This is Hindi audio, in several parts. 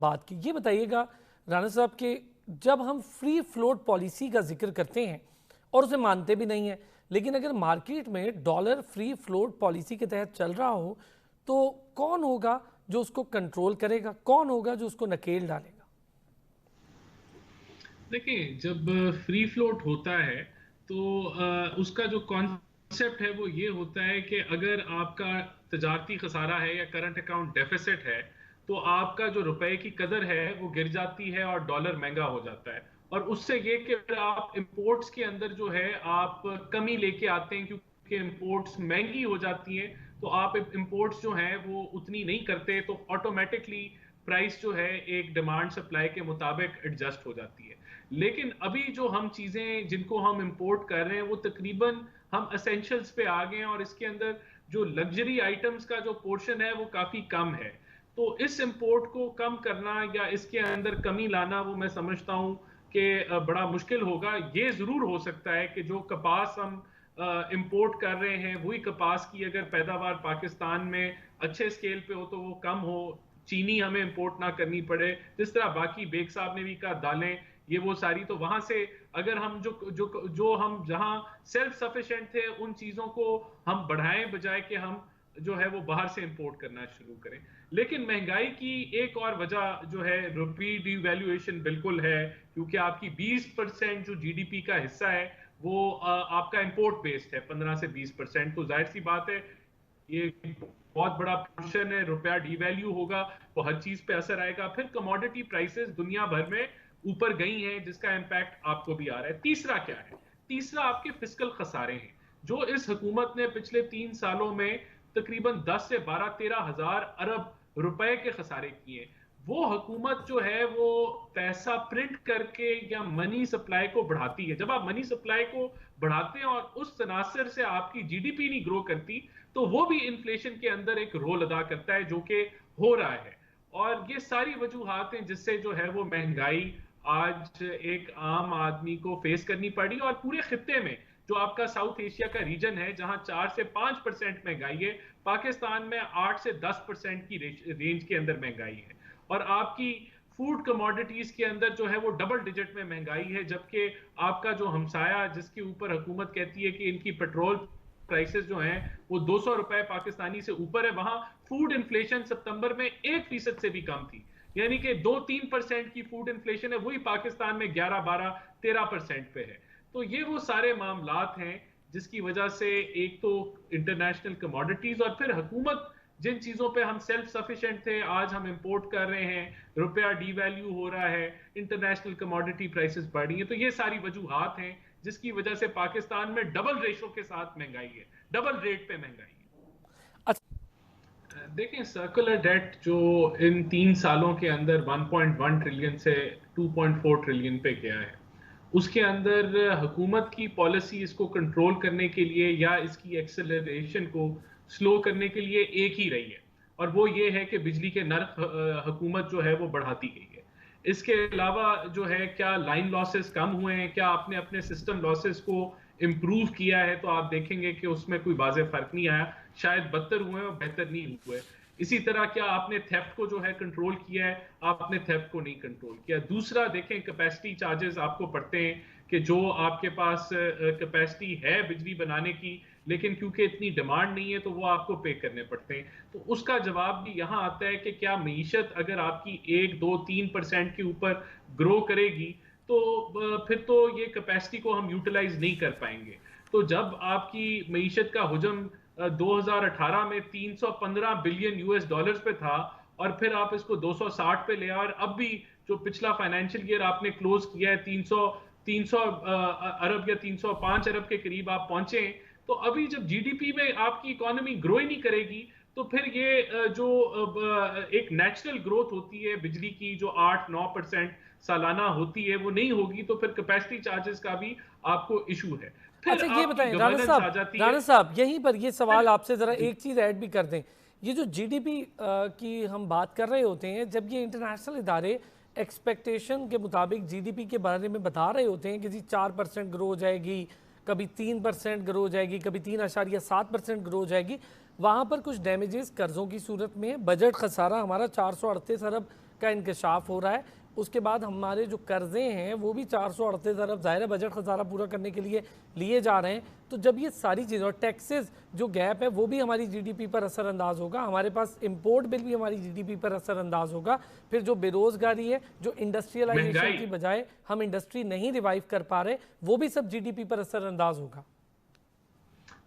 बात की। ये बताइएगा राणा साहब कि जब हम फ्री फ्लोट पॉलिसी का जिक्र करते हैं और उसे मानते भी नहीं हैं, लेकिन अगर मार्केट में डॉलर फ्री फ्लोट पॉलिसी के तहत चल रहा हो तो कौन होगा जो उसको कंट्रोल करेगा, कौन होगा जो उसको नकेल डालेगा? देखिए, जब फ्री फ्लोट होता है तो उसका जो कॉन्सेप्ट है वो ये होता है कि अगर आपका तजारती खसारा है या करंट अकाउंट डेफिसिट है तो आपका जो रुपए की कदर है वो गिर जाती है और डॉलर महंगा हो जाता है। और उससे ये कि अगर आप इंपोर्ट्स के अंदर जो है आप कमी लेके आते हैं क्योंकि इंपोर्ट्स महंगी हो जाती हैं, तो आप इंपोर्ट्स जो हैं वो उतनी नहीं करते, तो ऑटोमेटिकली प्राइस जो है एक डिमांड सप्लाई के मुताबिक एडजस्ट हो जाती है। लेकिन अभी जो हम चीजें जिनको हम इंपोर्ट कर रहे हैं वो तकरीबन हम असेंशियल्स पे आ गए हैं, और इसके अंदर जो लग्जरी आइटम्स का जो पोर्शन है वो काफी कम है। तो इस इंपोर्ट को कम करना या इसके अंदर कमी लाना वो मैं समझता हूं कि बड़ा मुश्किल होगा। ये जरूर हो सकता है कि जो कपास हम इंपोर्ट कर रहे हैं वही कपास की अगर पैदावार पाकिस्तान में अच्छे स्केल पे हो तो वो कम हो, चीनी हमें इंपोर्ट ना करनी पड़े। जिस तरह बाकी बेग साहब ने भी कहा, दालें, ये वो सारी, तो वहां से अगर हम जो जो जो हम जहां सेल्फ सफिशिएंट थे उन चीजों को हम बढ़ाएं बजाय कि हम जो है वो बाहर से इंपोर्ट करना शुरू करें। लेकिन महंगाई की एक और वजह जो है रुपी डिवैल्यूएशन बिल्कुल है, क्योंकि आपकी 20% जो जीडीपी का हिस्सा है वो आपका इंपोर्ट बेस्ड है, 15 से 20%। तो जाहिर सी बात है ये बहुत बड़ा पोर्शन है, रुपया डिवैल्यू होगा तो हर चीज पे असर आएगा। फिर कमोडिटी प्राइसेस दुनिया भर में ऊपर गई हैं जिसका इंपैक्ट आपको भी आ रहा है। तीसरा क्या है? तीसरा आपके फिस्कल खसारे हैं जो इस हुकूमत ने पिछले 3 सालों में तकरीबन 10 से 12-13 हजार अरब रुपए के खसारे किए। वो हुकूमत जो है वो पैसा प्रिंट करके या मनी सप्लाई को बढ़ाती है। जब आप मनी सप्लाई को बढ़ाते हैं और उस तनासर से आपकी जीडीपी नहीं ग्रो करती, तो वो भी इन्फ्लेशन के अंदर एक रोल अदा करता है जो कि हो रहा है। और ये सारी वजूहात हैं जिससे जो है वो महंगाई आज एक आम आदमी को फेस करनी पड़ी। और पूरे खित्ते में जो आपका साउथ एशिया का रीजन है जहां 4 से 5% महंगाई है, पाकिस्तान में 8 से 10% की रेंज के अंदर महंगाई है। और आपकी फूड कमोडिटीज के अंदर जो है वो डबल डिजिट में महंगाई है, जबकि आपका जो हमसाया जिसके ऊपर हुकूमत कहती है कि इनकी पेट्रोल प्राइसेस जो हैं वो 200 रुपए पाकिस्तानी से ऊपर है, वहां फूड इन्फ्लेशन सितंबर में 1% से भी कम थी। यानी कि 2-3% की फूड इन्फ्लेशन है, वही पाकिस्तान में 11-12-13% पे है। तो ये वो सारे मामलात हैं जिसकी वजह से एक तो इंटरनेशनल कमोडिटीज, और फिर हुकूमत जिन चीजों पे हम सेल्फ सफिशिएंट थे आज हम इंपोर्ट कर रहे हैं, रुपया डीवैल्यू हो रहा है, इंटरनेशनल कमोडिटी प्राइसेस बढ़ रही हैं। तो ये सारी वजूहात हैं जिसकी वजह से पाकिस्तान में डबल रेशो के साथ महंगाई है, डबल रेट पे महंगाई है। अच्छा। देखें, सर्कुलर डेट जो इन 3 सालों के अंदर 1.1 ट्रिलियन से 2.4 ट्रिलियन पे गया है, उसके अंदर हुकूमत की पॉलिसी इसको कंट्रोल करने के लिए या इसकी एक्सेलरेशन को स्लो करने के लिए एक ही रही है, और वो ये है कि बिजली के नर्ख हुकूमत जो है वो बढ़ाती गई है। इसके अलावा जो है क्या लाइन लॉसेस कम हुए हैं, क्या आपने अपने सिस्टम लॉसेस को इम्प्रूव किया है, तो आप देखेंगे कि उसमें कोई वाज़ेह फर्क नहीं आया, शायद बदतर हुए और बेहतर नहीं हुए। इसी तरह क्या आपने थेफ्ट को जो है कंट्रोल किया है? आपने थेफ्ट को नहीं कंट्रोल किया। दूसरा देखें, कैपेसिटी चार्जेस आपको पड़ते हैं कि जो आपके पास कैपेसिटी है बिजली बनाने की, लेकिन क्योंकि इतनी डिमांड नहीं है तो वो आपको पे करने पड़ते हैं। तो उसका जवाब भी यहां आता है कि क्या मईशत अगर आपकी 1-2-3% के ऊपर ग्रो करेगी तो फिर तो ये कैपेसिटी को हम यूटिलाइज नहीं कर पाएंगे। तो जब आपकी मईशत का हुजम 2018 में 315 बिलियन यूएस डॉलर्स पे था, और फिर आप इसको 260 पे ले आए, और अब भी जो पिछला फाइनेंशियल ईयर आपने क्लोज किया है 300 अरब या 305 अरब के करीब आप पहुंचे। तो अभी जब जीडीपी में आपकी इकोनॉमी ग्रो ही नहीं करेगी तो फिर ये जो एक नेचुरल ग्रोथ होती है बिजली की जो 8-9% सालाना होती है वो नहीं होगी, तो फिर कैपेसिटी चार्जेस का भी आपको इशू है। फिर अच्छा, ये आपकी बताएं गवर्नेंस आ जाती है। राणा साहब यहीं पर ये सवाल फिर आपसे ज़रा जी, एक चीज़ ऐड भी कर दें। ये जो जीडीपी की हम बात कर रहे होते हैं, जब ये इंटरनेशनल इदारे एक्सपेक्टेशन के मुताबिक जीडीपी के बारे में बता रहे होते हैं कि जी 4% ग्रो हो जाएगी, कभी 3% ग्रो हो जाएगी, कभी 3.7% ग्रो हो जाएगी, वहाँ पर कुछ डैमेजेस कर्ज़ों की सूरत में है। बजट खसारा हमारा 438 अरब का इंकशाफ हो रहा है। उसके बाद हमारे जो कर्जे हैं वो भी 438 अरब ज़ाहिर है बजट खसारा पूरा करने के लिए लिए जा रहे हैं। तो जब ये सारी चीज़ें और टैक्सेस जो गैप है वो भी हमारी जीडीपी पर असरअंदाज होगा, हमारे पास इंपोर्ट बिल भी हमारी जीडीपी पर असरअंदाज होगा, फिर जो बेरोजगारी है, जो इंडस्ट्रियलाइजेशन की बजाय हम इंडस्ट्री नहीं रिवाइव कर पा रहे, वो भी सब जीडीपी पर असरअंदाज होगा।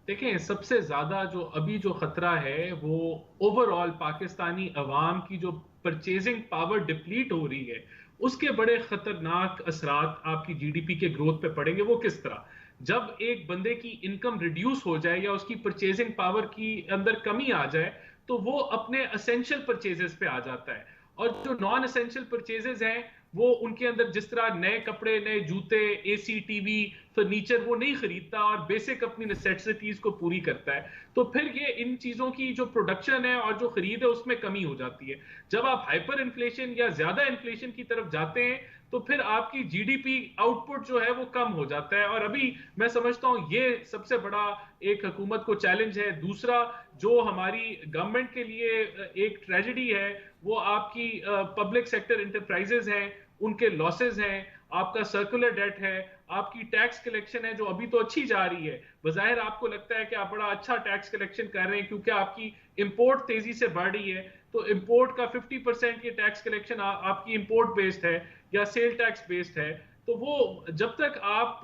देखें, सबसे ज्यादा जो अभी जो खतरा है वो ओवरऑल पाकिस्तानी अवाम की जो परचेजिंग पावर डिप्लीट हो रही है, उसके बड़े खतरनाक असरात आपकी जीडीपी के ग्रोथ पे पड़ेंगे। वो किस तरह? जब एक बंदे की इनकम रिड्यूस हो जाए या उसकी परचेजिंग पावर की अंदर कमी आ जाए, तो वो अपने असेंशियल परचेजेस पे आ जाता है। और जो नॉन असेंशियल परचेजेस हैं, वो उनके अंदर जिस तरह नए कपड़े, नए जूते, एसी, टीवी, फर्नीचर वो नहीं खरीदता और बेसिक अपनी नेसेसिटीज को पूरी करता है। तो फिर ये इन चीजों की जो प्रोडक्शन है और जो खरीद है उसमें कमी हो जाती है। जब आप हाइपर इन्फ्लेशन या ज्यादा इन्फ्लेशन की तरफ जाते हैं, तो फिर आपकी जीडीपी आउटपुट जो है वो कम हो जाता है। और अभी मैं समझता हूं ये सबसे बड़ा एक हुकूमत को चैलेंज है। दूसरा जो हमारी गवर्नमेंट के लिए एक ट्रेजेडी है, वो आपकी पब्लिक सेक्टर इंटरप्राइजेज हैं, उनके लॉसेज हैं, आपका सर्कुलर डेट है, आपकी टैक्स कलेक्शन है जो अभी तो अच्छी जा रही है। बज़ाहिर आपको लगता है कि आप बड़ा अच्छा टैक्स कलेक्शन कर रहे हैं क्योंकि आपकी इंपोर्ट तेजी से बढ़ रही है, तो इंपोर्ट का 50% ये टैक्स कलेक्शन आपकी इंपोर्ट बेस्ड है या सेल टैक्स बेस्ड है। तो वो जब तक आप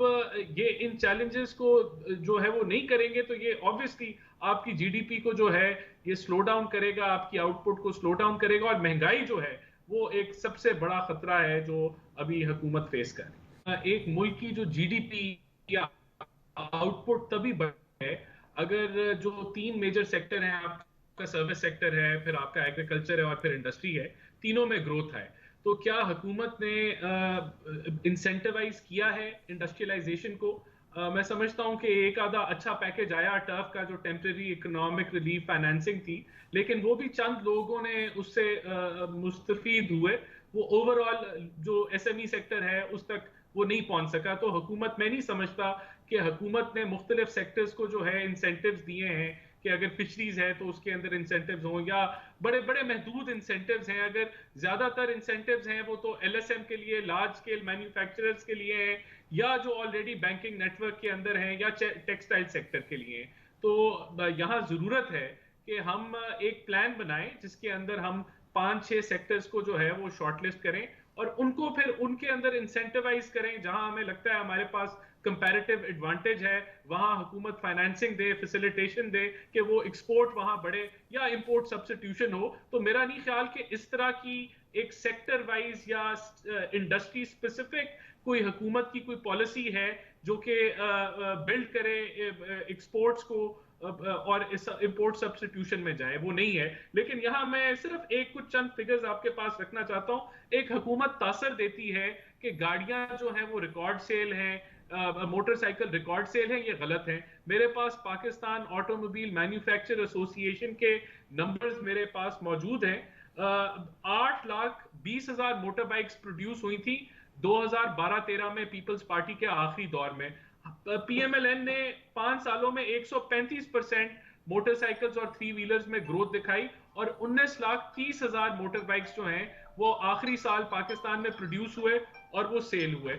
ये इन चैलेंजेस को जो है वो नहीं करेंगे, तो ये ऑब्वियसली आपकी जीडीपी को जो है ये स्लो डाउन करेगा, आपकी आउटपुट को स्लो डाउन करेगा। और महंगाई जो है वो एक सबसे बड़ा खतरा है जो अभी हुकूमत फेस कर रही है। एक मुल्क की जो जीडीपी या आउटपुट तभी बढ़े अगर जो तीन मेजर सेक्टर हैं, आपका सर्विस सेक्टर है, फिर आपका एग्रीकल्चर है और फिर इंडस्ट्री है, तीनों में ग्रोथ है। तो क्या हुकूमत ने इंसेंटिवाइज किया है इंडस्ट्रियलाइजेशन को? मैं समझता हूं कि एक आधा अच्छा पैकेज आया टर्फ का, जो टेम्परेरी इकोनॉमिक रिलीफ फाइनेंसिंग थी, लेकिन वो भी चंद लोगों ने उससे मुस्तफीद हुए। वो ओवरऑल जो एसएमई सेक्टर है उस तक वो नहीं पहुंच सका। तो हुकूमत, मैं नहीं समझता कि हुकूमत ने मुख्तलिफ सेक्टर्स को जो है इंसेंटिव्स दिए हैं कि अगर फिशरीज है तो उसके अंदर इंसेंटिव्स हों, या बड़े बड़े महदूद इंसेंटिव्स हैं। अगर ज्यादातर इंसेंटिव्स हैं वो तो एलएसएम के लिए, लार्ज स्केल मैन्युफैक्चरर्स के लिए हैं, या जो ऑलरेडी बैंकिंग नेटवर्क के अंदर हैं, या टेक्सटाइल सेक्टर के लिए हैं। तो यहाँ जरूरत है कि हम एक प्लान बनाएं जिसके अंदर हम 5-6 सेक्टर्स को जो है वो शॉर्टलिस्ट करें और उनको फिर उनके अंदर इंसेंटिवाइज करें। जहां हमें लगता है हमारे पास कंपैरेटिव एडवांटेज है, वहां हुकूमत फाइनेंसिंग दे, फैसिलिटेशन दे कि वो एक्सपोर्ट वहां बढ़े या इंपोर्ट सब्स्टिट्यूशन हो। तो मेरा नहीं ख्याल कि इस तरह की एक सेक्टर वाइज या इंडस्ट्री स्पेसिफिक कोई हुकूमत की कोई पॉलिसी है जो कि बिल्ड करे एक्सपोर्ट्स को और इस इंपोर्ट सब्स्टिट्यूशन में जाए, वो नहीं है। लेकिन यहां मैं सिर्फ एक कुछ चंद फिगर्स आपके पास रखना चाहता हूं। एक हुकूमत तासर देती है कि गाड़ियां जो हैं वो रिकॉर्ड सेल हैं, मोटरसाइकिल रिकॉर्ड सेल है, ये गलत है। मेरे पास पाकिस्तान ऑटोमोबाइल मैन्युफैक्चर एसोसिएशन के नंबर्स मेरे पास मौजूद हैं। 8,20,000 मोटर बाइक्स प्रोड्यूस हुई थी 2012-13 में, पीपल्स पार्टी के आखिरी दौर में। पीएमएलएन ने 5 सालों में 135% मोटरसाइकिल्स और 3 व्हीलर्स में ग्रोथ दिखाई, और 19,30,000 मोटर बाइक्स जो हैं वो आखिरी साल पाकिस्तान में प्रोड्यूस हुए और वो सेल हुए।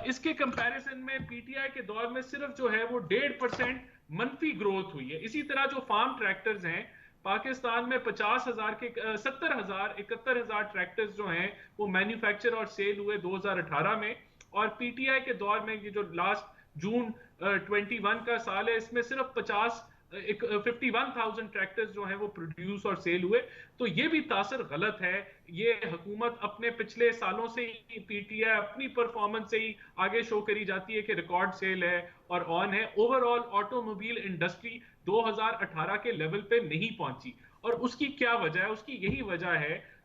इसके कंपैरिजन में पीटीआई के दौर में सिर्फ जो है वो 1.5% मनफी ग्रोथ हुई है। इसी तरह जो फार्म ट्रैक्टर्स हैं, पाकिस्तान में 50,000 के 70,000 71,000 ट्रैक्टर्स जो हैं वो मैन्युफैक्चर और सेल हुए 2018 में। और पीटीआई के दौर में ये जो लास्ट जून 21 का साल है, इसमें सिर्फ 51,000 ट्रैक्टर्स जो हैं वो प्रोड्यूस और सेल हुए। तो ये भी तासर गलत है। ये हुकूमत अपने पिछले सालों से ही, पीटीआई अपनी परफॉर्मेंस से ही आगे शो करी जाती है कि रिकॉर्ड सेल है और ऑन है। ओवरऑल ऑटोमोबाइल इंडस्ट्री 2018 के लेवल पे नहीं पहुंची, और उसकी क्या वजह है? उसकी यही वजह है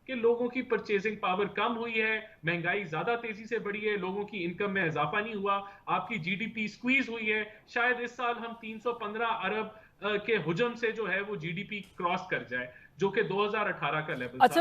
कि लोगों की परचेजिंग पावर कम हुई है, महंगाई ज्यादा तेजी से बढ़ी है, लोगों की इनकम में इजाफा नहीं हुआ, आपकी जीडीपी स्क्वीज हुई है। शायद इस साल हम 315 अरब के हुजम से जो है वो जीडीपी क्रॉस कर जाए, जो कि 2018 का लेवल था। अच्छा,